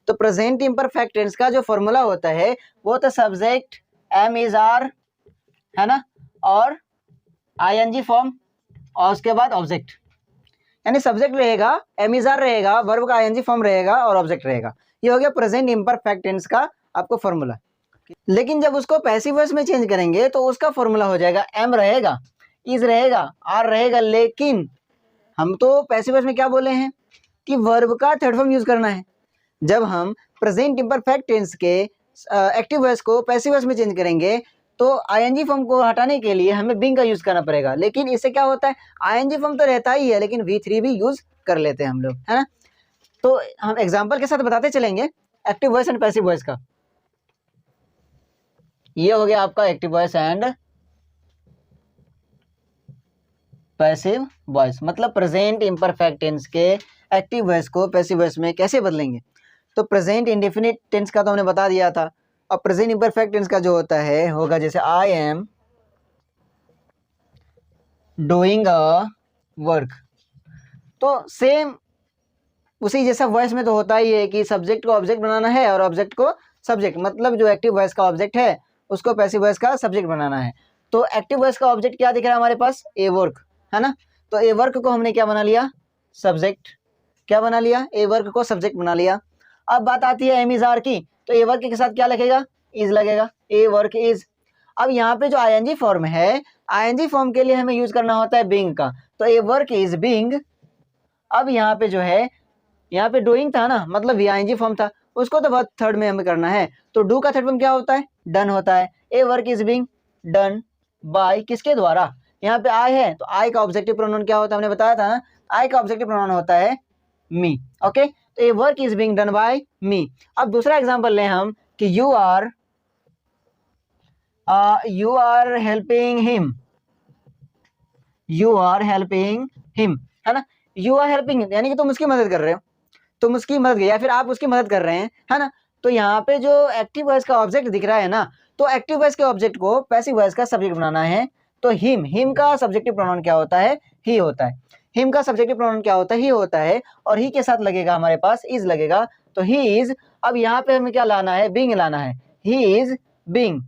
तो present imperfect tense का जो फॉर्मूला होता है वो तो सब्जेक्ट एम इज आर है ना, और आईएनजी फॉर्म, और उसके बाद ऑब्जेक्ट, यानी सब्जेक्ट रहेगा, एम इज आर रहेगा, वर्ब का आईएनजी फॉर्म रहेगा और ऑब्जेक्ट रहेगा। ये हो गया प्रेजेंट इम्परफेक्ट टेंस का आपको फॉर्मूला। लेकिन जब उसको पैसिव वॉइस में चेंज करेंगे तो उसका फॉर्मूला हो जाएगा एम रहेगा, इज रहेगा, आर रहेगा। लेकिन हम तो पैसिव वॉइस में क्या बोले हैं कि वर्ब का थर्ड फॉर्म यूज करना है। जब हम प्रेजेंट इम्परफेक्ट टेंस के एक्टिव वॉइस को पैसिव वॉइस में चेंज करेंगे तो आईएनजी फॉर्म को हटाने के लिए हमें बिंग का यूज करना पड़ेगा। लेकिन इससे क्या होता है, आईएनजी फॉर्म तो रहता ही है लेकिन V3 भी यूज कर लेते हैं हम लोग, है ना। तो हम एग्जांपल के साथ बताते चलेंगे active voice and passive voice का। ये हो गया आपका active voice and passive voice, मतलब प्रेजेंट इम्परफेक्ट टेंस के एक्टिव वॉइस को पैसिव वॉइस में कैसे बदलेंगे। तो प्रेजेंट इंडेफिनिट टेंस का तो हमने बता दिया था। अब प्रेजेंट इम्परफेक्ट टेंस का जो होता है होगा जैसे I am doing a work, तो सेम उसी जैसा वॉइस में तो होता ही है कि सब्जेक्ट को ऑब्जेक्ट बनाना है और ऑब्जेक्ट को सब्जेक्ट, मतलब जो एक्टिव वॉइस का ऑब्जेक्ट है उसको पैसिव वॉइस का सब्जेक्ट बनाना है। तो एक्टिव वॉइस का ऑब्जेक्ट क्या दिख रहा है हमारे पास, ए वर्क, है ना। तो ए वर्क को हमने क्या बना लिया, सब्जेक्ट। क्या बना लिया, ए वर्क को सब्जेक्ट बना लिया। अब बात आती है एम इज आर की, तो ए वर्क के साथ क्या लगेगा, इज लगेगा, ए वर्क इज। अब यहाँ पे जो आईएनजी फॉर्म है, आईएनजी फॉर्म के लिए हमें यूज करना होता है बिंग का, तो ए वर्क इज बिंग। अब यहाँ पे जो है, यहाँ पे डूइंग था ना, मतलब आईएनजी फॉर्म था, उसको तो बहुत थर्ड में हमें करना है, तो डू का थर्ड फॉर्म क्या होता है, डन होता है। A work is being done by, किसके द्वारा, यहाँ पे आई है तो आई का ऑब्जेक्टिव प्रोनाउन क्या होता है, हमने बताया था ना, आई का ऑब्जेक्टिव प्रोनाउन होता है मी। ओके, तो a work is being done by me. अब दूसरा एग्जांपल लें हम कि you are helping him, you are helping him, है ना। यू आर हेल्पिंग यानी कि तुम उसकी मदद कर रहे हो, तुम उसकी मदद, या फिर आप उसकी मदद कर रहे हैं, है ना। तो यहाँ पे जो एक्टिव वॉइस का ऑब्जेक्ट दिख रहा है ना, तो एक्टिव वॉइस के ऑब्जेक्ट को पैसिव वॉइस का सब्जेक्ट बनाना है। तो हिम का सब्जेक्टिव प्रोनाउन क्या होता है, ही होता है। हिम का सब्जेक्टिव प्रोनाउन क्या होता है, ही होता है, और ही के साथ लगेगा हमारे पास इज लगेगा, तो ही इज। अब यहाँ पे हमें क्या लाना है, बिंग लाना है, ही इज बिंग।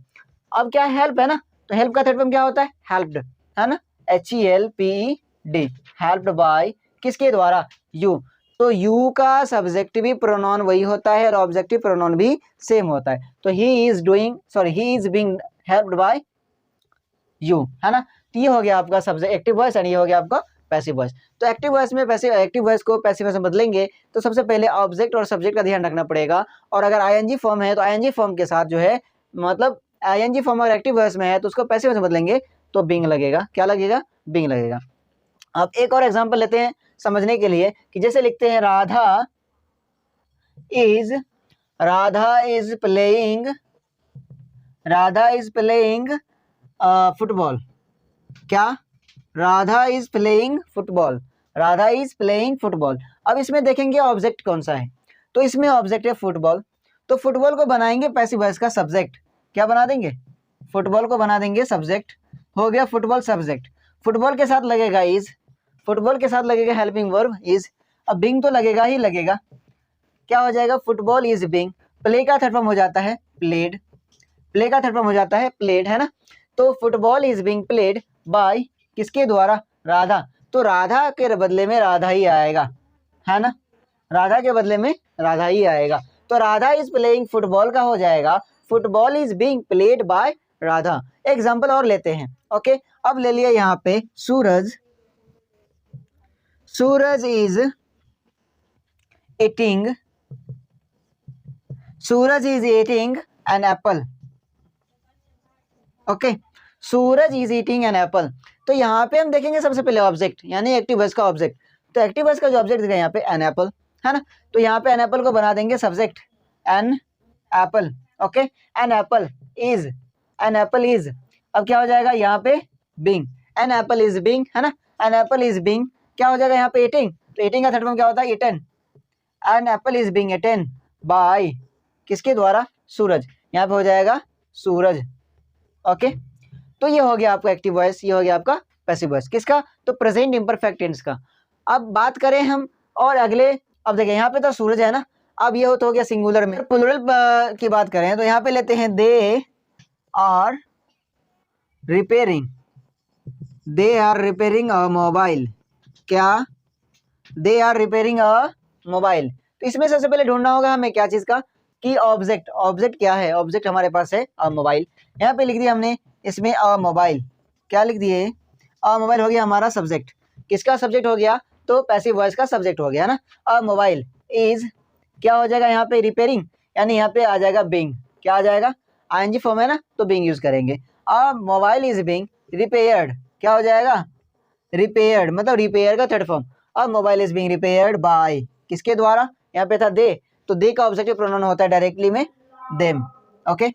अब क्या हेल्प है ना, तो हेल्प का थर्ड फॉर्म क्या होता है, हेल्प्ड, है ना, HELPED, हेल्प्ड बाय, किसके द्वारा, यू। तो यू का सब्जेक्टिव प्रोनाउन वही होता है और ऑब्जेक्टिव प्रोनाउन भी सेम होता है। तो he is being helped bye you, है ना। तो ये हो गया आपका सब्जेक्ट एक्टिव वॉइस एंड ये हो गया आपका पैसिव वॉइस। तो एक्टिव वॉइस में एक्टिव वॉइस को पैसिव वॉइस में बदलेंगे तो सबसे पहले ऑब्जेक्ट और सब्जेक्ट का ध्यान रखना पड़ेगा। और अगर आईएनजी फॉर्म है तो आईएनजी फॉर्म के साथ जो है, मतलब आईएनजी फॉर्म अगर एक्टिव वॉइस में है तो उसको पैसिव वॉइस में बदलेंगे तो बिंग लगेगा, क्या लगेगा, बिंग लगेगा। अब एक और एग्जांपल लेते हैं समझने के लिए कि जैसे लिखते हैं राधा इज प्लेइंग फुटबॉल। क्या, राधा इज प्लेइंग फुटबॉल। अब इसमें देखेंगे ऑब्जेक्ट कौन सा है, तो इसमें ऑब्जेक्ट है फुटबॉल। तो फुटबॉल को बनाएंगे पैसिव वॉइस का सब्जेक्ट, क्या बना देंगे, फुटबॉल को बना देंगे सब्जेक्ट, हो गया फुटबॉल सब्जेक्ट। फुटबॉल के साथ लगेगा इज, फुटबॉल के साथ लगेगा हेल्पिंग वर्ब इज। अब बिंग तो लगेगा ही लगेगा, क्या हो जाएगा, फुटबॉल इज बिंग। प्ले का थर्ड फॉर्म हो जाता है प्लेड, प्ले का थर्ड फॉर्म हो जाता है प्लेड, है ना। तो football is being played by, किसके द्वारा, राधा। तो राधा के बदले में राधा ही आएगा, है ना, राधा के बदले में राधा ही आएगा। तो राधा इज प्लेइंग फुटबॉल का हो जाएगा football is being played by Radha. Example और लेते हैं। ओके, अब ले लिया यहाँ पे Suraj is eating an apple. Okay, Suraj is eating an apple. तो यहाँ पे हम देखेंगे सबसे पहले ऑब्जेक्ट, यानी एक्टिव वॉइस का ऑब्जेक्ट। तो एक्टिव वॉइस का जो ऑब्जेक्ट दिख रहा है यहाँ पे एन एप्पल, है ना। तो यहाँ पे एन एप्पल को बना देंगे subject an apple. Okay, an apple is. अब क्या हो जाएगा यहाँ पे being, an apple is being, है ना, एन एप्पल इज बिंग। क्या हो जाएगा यहाँ पे ईटिंग, तो ईटिंग का थर्ड फॉर्म क्या होता है, eaten. An apple is being eaten by, किसके द्वारा, सूरज। यहाँ पे हो जाएगा सूरज। ओके, तो ये हो गया आपका एक्टिव वॉइस, ये हो गया आपका पैसिव वॉइस, किसका, तो प्रेजेंट इम्परफेक्ट टेंस का। अब बात करें हम और अगले, अब देखिए यहाँ पे तो सूरज है ना, अब ये तो हो गया सिंगुलर में। प्लूरल की बात करें तो यहाँ पे लेते हैं they are repairing, they are repairing a mobile. क्या? They are repairing a mobile. तो इसमें सबसे पहले ढूंढना होगा हमें क्या चीज़ का, कि ऑब्जेक्ट, ऑब्जेक्ट क्या है? ऑब्जेक्ट हमारे पास है अ मोबाइल। यहाँ पे लिख दिया हमने इसमें अ मोबाइल। क्या लिख दिए? अ मोबाइल हो गया हमारा सब्जेक्ट। किसका सब्जेक्ट हो गया? तो पैसिव वॉइस का सब्जेक्ट हो गया ना। अ मोबाइल इज क्या हो जाएगा यहाँ पे? रिपेयरिंग, यानी यहाँ पे आ जाएगा बिंग। क्या आ जाएगा? आईएनजी फॉर्म है ना, तो बिंग यूज करेंगे। अ मोबाइल इज बिंग रिपेयर्ड। क्या हो जाएगा? रिपेयर्ड, मतलब रिपेयर का थर्ड फॉर्म। अब mobile is being repaired bye, किसके द्वारा? यहाँ पे था दे, तो दे का ऑब्जेक्टिव प्रोनाउन होता है डायरेक्टली में देम। ओके।